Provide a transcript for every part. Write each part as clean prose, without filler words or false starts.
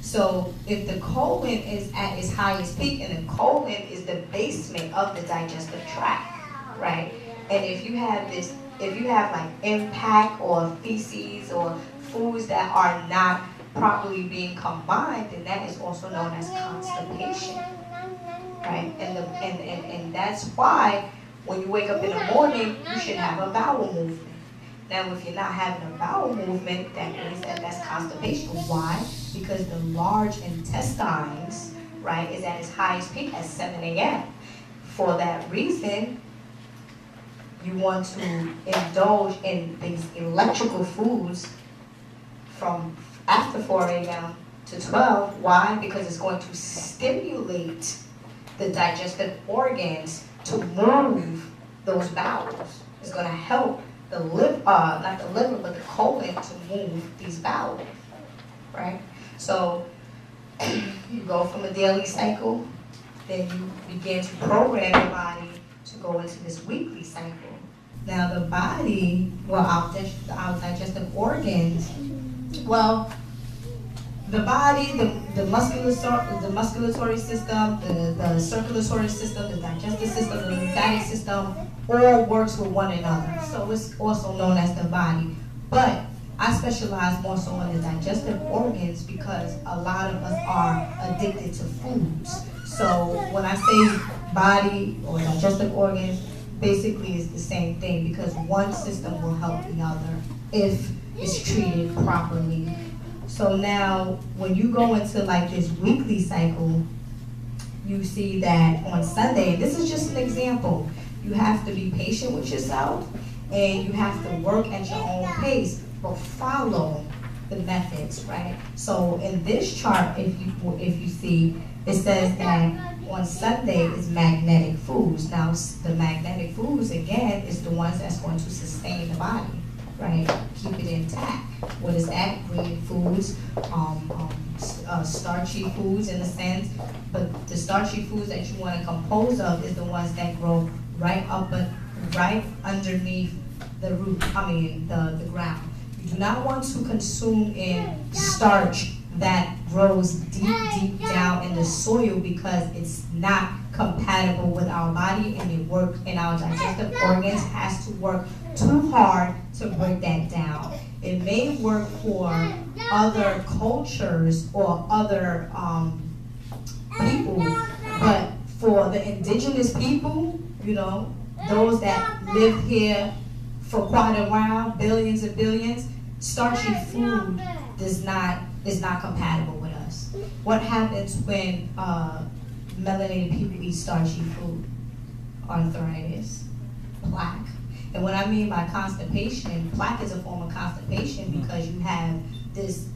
So if the colon is at its highest peak, and the colon is the basement of the digestive tract, right? And if you have this, if you have like impact or feces or foods that are not properly being combined, then that is also known as constipation, right? And that's why when you wake up in the morning, you should have a bowel movement. Now, if you're not having a bowel movement, that means that that's constipation. Why? Because the large intestines, right, is at its highest peak at 7 a.m. For that reason, you want to indulge in these electrical foods from after 4 a.m. to 12. Why? Because it's going to stimulate the digestive organs to move those bowels. It's going to help the liver, not the liver, but the colon to move these bowels, right? So you go from a daily cycle, then you begin to program your body to go into this weekly cycle. Now the body, well, our digestive organs, well, the body, the musculatory system, the circulatory system, the digestive system, the lymphatic system, all works with one another. So it's also known as the body. But I specialize more so in the digestive organs because a lot of us are addicted to foods. So when I say body or digestive organs, basically it's the same thing because one system will help the other if it's treated properly. So now, when you go into like this weekly cycle, you see that on Sunday, and this is just an example, you have to be patient with yourself and you have to work at your own pace, but follow the methods, right? So in this chart, if you see, it says that on Sunday is magnetic foods. Now, the magnetic foods, again, is the ones that's going to sustain the body, right? Keep it intact. What is that? Green foods, starchy foods in a sense, but the starchy foods that you want to compose of is the ones that grow right underneath the root, the ground. You do not want to consume in starch that grows deep down in the soil because it's not compatible with our body, and it works, and our digestive organs has to work too hard to break that down. It may work for other cultures or other people, but for the indigenous people, you know, those that live here for quite a while, billions and billions, starchy food is not compatible with us. What happens when melanated people eat starchy food? Arthritis, plaque. And what I mean by constipation, plaque is a form of constipation because you have these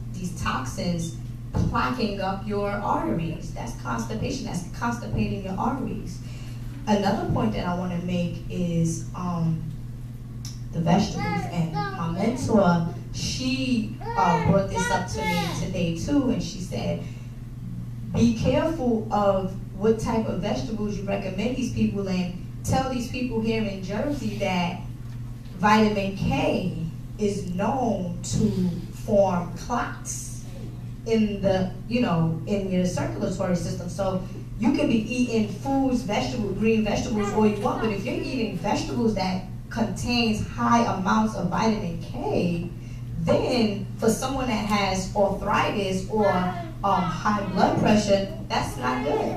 toxins plaquing up your arteries. That's constipation. That's constipating your arteries. Another point that I want to make is the vegetables. And my mentor, she brought this up to me today too, and she said, be careful of what type of vegetables you recommend these people, and tell these people here in Jersey that vitamin K is known to form clots in the, in your circulatory system. So you can be eating foods, vegetables, green vegetables all you want, but if you're eating vegetables that contains high amounts of vitamin K, then for someone that has arthritis or high blood pressure, that's not good.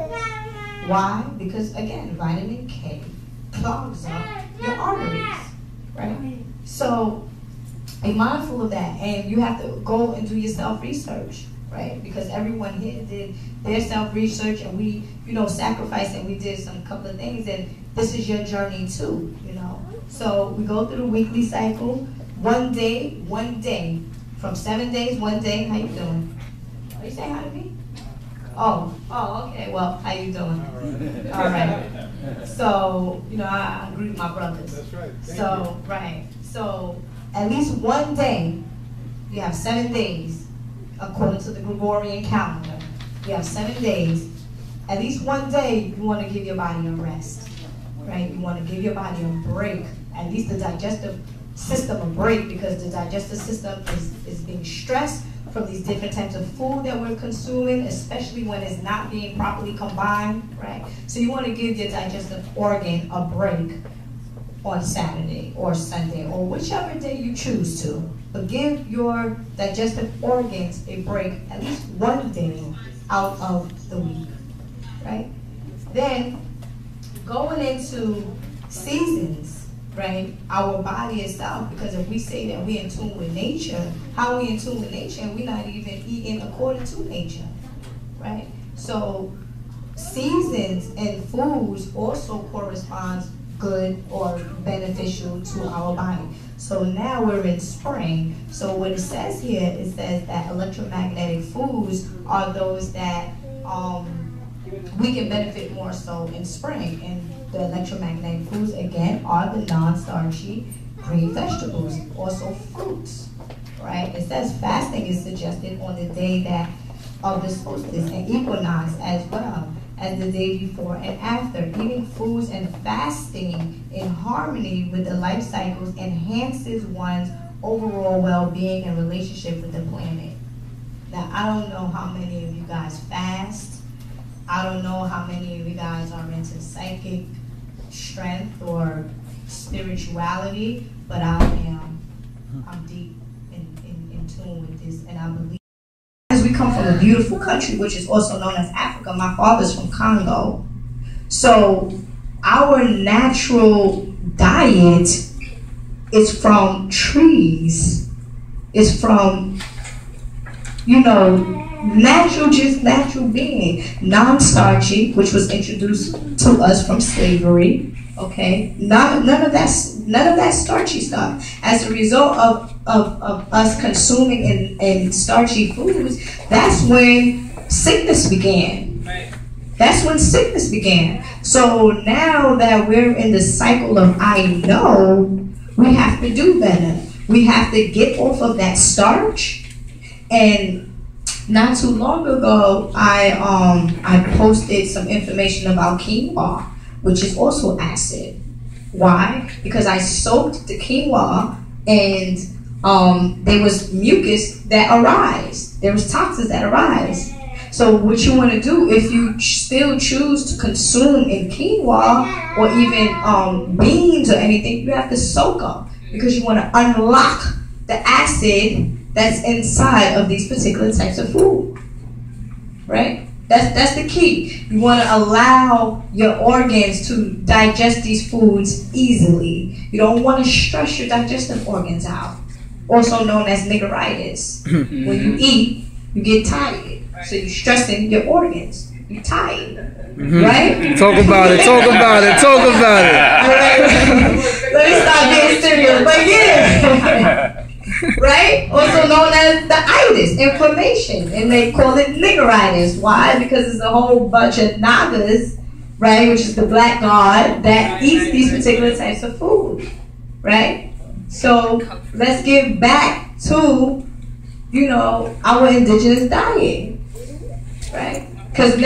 Why? Because again, vitamin K clogs up your arteries, right? So be mindful of that, and you have to go and do your self-research, right? Because everyone here did their self-research, and we, sacrificed, and we did some couple of things, and this is your journey too, So we go through the weekly cycle, one day, from 7 days, 1 day. How you doing? Are you saying hi to me? Oh, okay. Well, how you doing? All right. So, I agree with my brothers. That's right. Thank you. Right. So, at least 1 day, you have 7 days, according to the Gregorian calendar. You have 7 days. At least 1 day, you want to give your body a rest, right? You want to give your body a break. At least the digestive system a break, because the digestive system is being stressed from these different types of food that we're consuming, especially when it's not being properly combined, right? So you want to give your digestive organ a break on Saturday or Sunday or whichever day you choose to. But give your digestive organs a break at least one day out of the week, right? Then going into seasons, right? Our body itself, because if we say that we're in tune with nature, how are we in tune with nature and we're not even eating according to nature, right? So seasons and foods also corresponds good or beneficial to our body. So now we're in spring. So what it says here, it says that electromagnetic foods are those that we can benefit more so in spring. And the electromagnetic foods, again, are the non-starchy green vegetables, also fruits, right? It says fasting is suggested on the day that of the solstice and equinox as well as the day before and after. Eating foods and fasting in harmony with the life cycles enhances one's overall well-being and relationship with the planet. Now, I don't know how many of you guys fast. I don't know how many of you guys are into psychic strength or spirituality, but I'm deep in tune with this, and I believe. As we come from a beautiful country, which is also known as Africa, my father's from Congo. So our natural diet is from trees. It's from, natural being. Non-starchy, which was introduced to us from slavery. Okay, none of that starchy stuff. As a result of us consuming in starchy foods, that's when sickness began. Right. That's when sickness began. So now that we're in the cycle of I know, we have to do better. We have to get off of that starch. And not too long ago, I posted some information about quinoa, which is also acid. Why? Because I soaked the quinoa and there was mucus that arise. There was toxins that arise. So what you want to do, if you still choose to consume in quinoa or even beans or anything, you have to soak them because you want to unlock the acid that's inside of these particular types of food, right? That's the key. You want to allow your organs to digest these foods easily. You don't want to stress your digestive organs out, also known as niggeritis. When you eat, you get tired, so you're stressing your organs. You're tired, right? Talk about it. Talk about it. Talk about it. All right. Let me stop being serious, but yeah. Right? Also known as the itis, inflammation, and they call it niggeritis. Why? Because it's a whole bunch of nagas, right, which is the black god that eats these particular types of food, right? So let's get back to, our indigenous diet, right? Because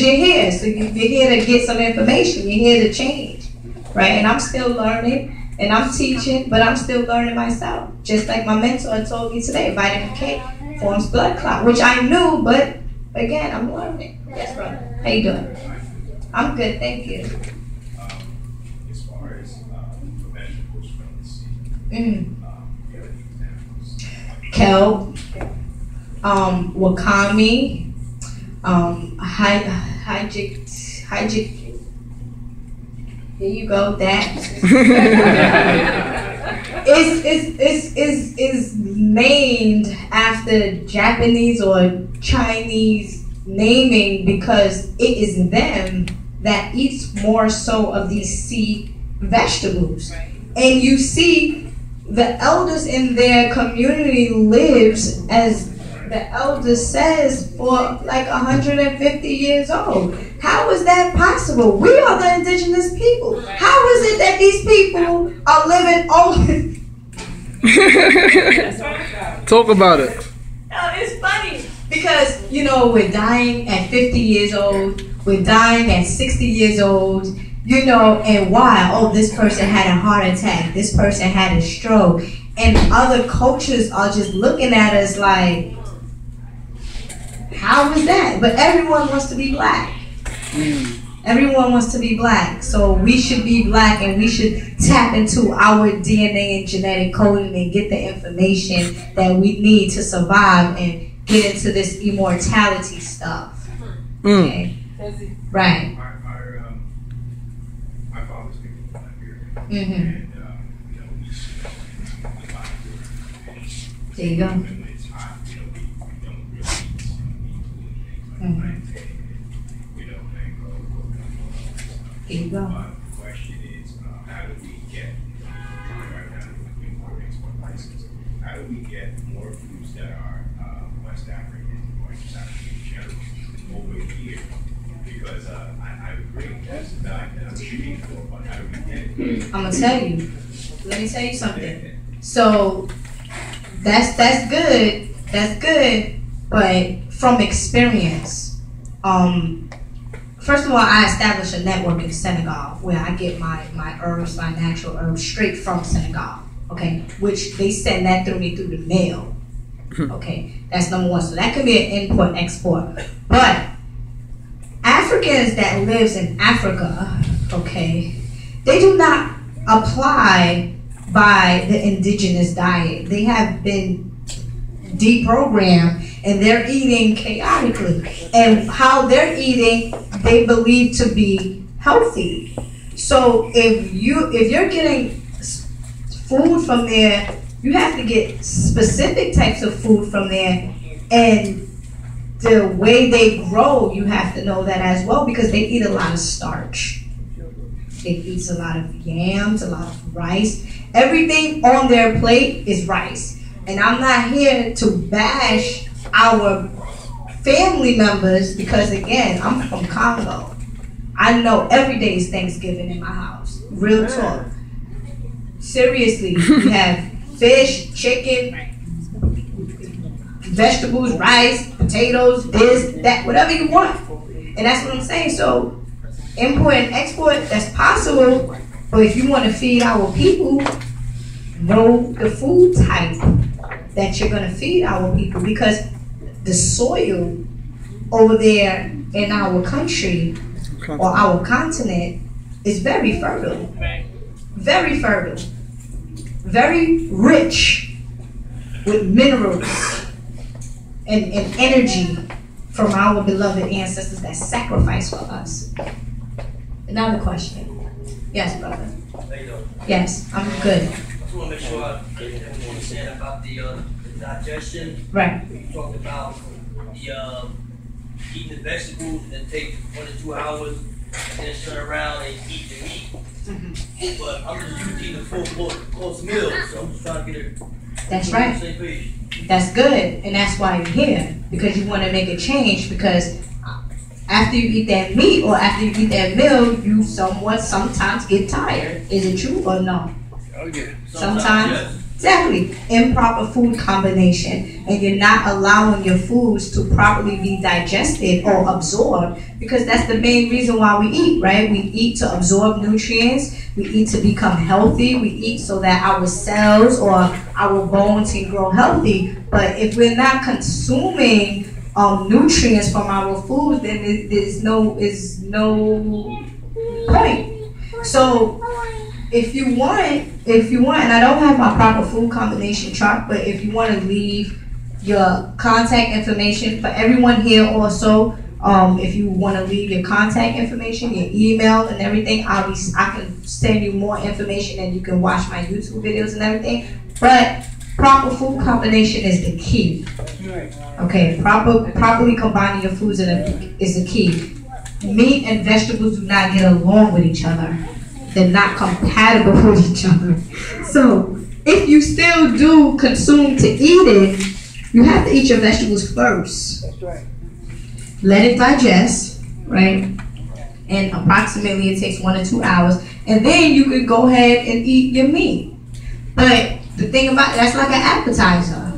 you're here, so you're here to get some information. You're here to change, right? And I'm still learning. And I'm teaching, but I'm still learning myself. Just like my mentor told me today, vitamin K forms blood clot, which I knew, but again, I'm learning. Yes, brother. How you doing? I'm good, thank you. As far as the vegetables from the season, kelp, wakame, hygic. There you go. That is named after Japanese or Chinese naming because it is them that eats more so of these sea vegetables. Right. And you see the elders in their community lives, as the elder says, for like 150 years old. How is that possible? We are the indigenous people. How is it that these people are living older? Talk about it. No, it's funny because, we're dying at 50 years old. We're dying at 60 years old. you know, and why. Oh, this person had a heart attack. This person had a stroke. And other cultures are just looking at us like, how is that? But everyone wants to be black. Everyone wants to be black. So we should be black, and we should tap into our DNA and genetic coding and get the information that we need to survive and get into this immortality stuff. Okay? Right. My father's people from Liberia. Mm-hmm. And, There you go. when it's hot, we don't really eat things like mango, There you go. the question is, how do we get, right now, import export license, how do we get more foods that are West African or just African in general over here? Because I agree, that's the diet that I'm shooting for, but how do we get it? I'm gonna tell you. Let me tell you something. So that's good. That's good. But from experience, first of all, I established a network in Senegal where I get my herbs, my natural herbs, straight from Senegal. Okay, which they send that through me through the mail. Okay, that's number one. So that can be an import export. But Africans that lives in Africa, okay, they do not apply by the indigenous diet. They have been deprogrammed and they're eating chaotically. And how they're eating, they believe to be healthy. So if you're getting food from there, you have to get specific types of food from there, and the way they grow, you have to know that as well, because they eat a lot of starch. They eat a lot of yams, a lot of rice. Everything on their plate is rice. And I'm not here to bash our family members because, again, I'm from Congo. I know every day is Thanksgiving in my house. Real talk. Seriously, we have fish, chicken, vegetables, rice, potatoes, this, that, whatever you want. And that's what I'm saying. So import and export, that's possible. But if you want to feed our people, know the food type that you're going to feed our people, because the soil over there in our country or our continent is very fertile. Very fertile. Very rich with minerals and energy from our beloved ancestors that sacrificed for us. Another question. Yes, brother. Yes, I'm good. I just want to make sure I understand about the digestion. Right. You talked about the eating the vegetables and then take 1 to 2 hours and then turn around and eat the meat. But I'm just eating the full course meal, so I'm just trying to get it. That's right. That's good, and that's why you're here, because you want to make a change. Because after you eat that meat or after you eat that meal, you sometimes get tired. Is it true or no? Oh yeah. Sometimes. Yes. Exactly. Improper food combination, and you're not allowing your foods to properly be digested or absorbed, because that's the main reason why we eat, right? We eat to absorb nutrients. We eat to become healthy. We eat so that our cells or our bones can grow healthy. But if we're not consuming nutrients from our foods, then there's no point. So if you want, and I don't have my proper food combination chart, but if you want to leave your contact information for everyone here also, if you want to leave your contact information, your email and everything, I can send you more information and you can watch my YouTube videos and everything. But proper food combination is the key. Okay, properly combining your foods is the key. Meat and vegetables do not get along with each other. They're not compatible with each other. So if you still do consume to eat it, you have to eat your vegetables first. That's right. Let it digest, right? And approximately it takes 1 to 2 hours. And then you could go ahead and eat your meat. But the thing about it, that's like an appetizer.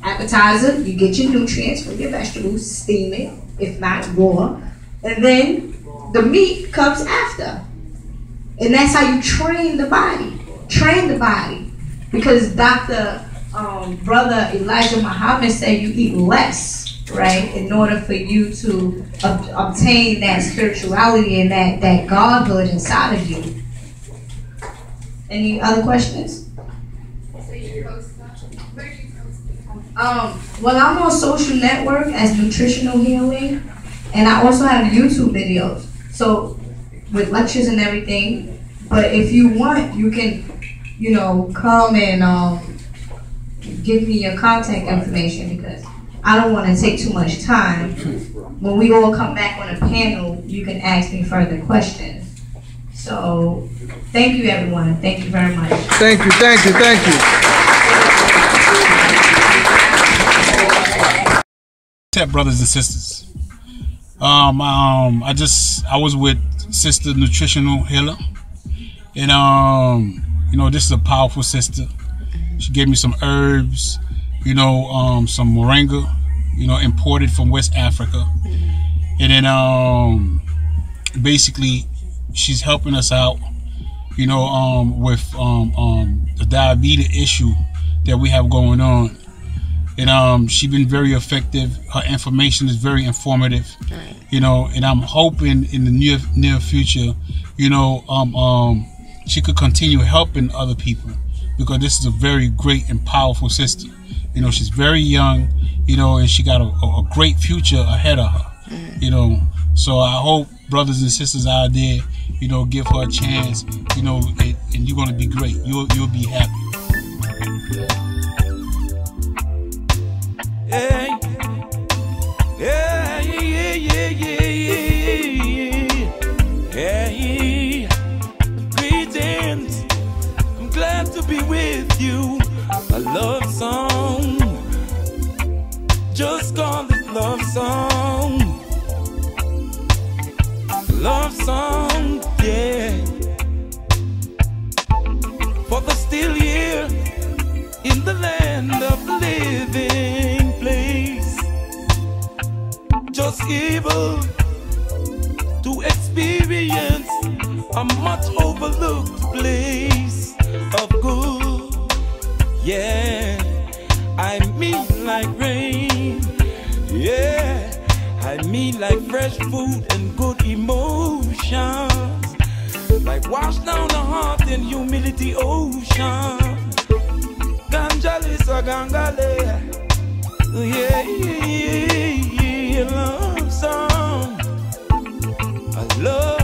Appetizer, you get your nutrients from your vegetables, steam it, if not raw. And then The meat comes after. And that's how you train the body. Train the body. Because Brother Elijah Muhammad said you eat less, right? In order for you to obtain that spirituality and that godhood inside of you. Any other questions? So you post where do you post? Well, I'm on social network as Nutritional Healing, and I also have YouTube videos, so with lectures and everything. But if you want, you can, come and give me your contact information, because I don't want to take too much time. When we all come back on a panel, you can ask me further questions. So, thank you, everyone. Thank you very much. Thank you, thank you, thank you. Brothers and sisters, I was with Sister Nutritional Healer, and this is a powerful sister. She gave me some herbs, some moringa, imported from West Africa, and then basically she's helping us out, with the diabetes issue that we have going on. And she's been very effective. Her information is very informative, and I'm hoping in the near future, she could continue helping other people, because this is a very great and powerful sister. She's very young, and she got a great future ahead of her, So I hope brothers and sisters out there, give her a chance, and you're gonna be great. You'll be happy. Hey, yeah, yeah, yeah, yeah. Hey, greetings. I'm glad to be with you. A love song, just call it love song. Love song, yeah. For the still here in the land of the living place, just able to experience a much overlooked place of good. Yeah, I mean like rain. Yeah, I mean like fresh food and good emotions, like wash down the heart in humility ocean. Ganjalisa gangale, yeah, love song, I love.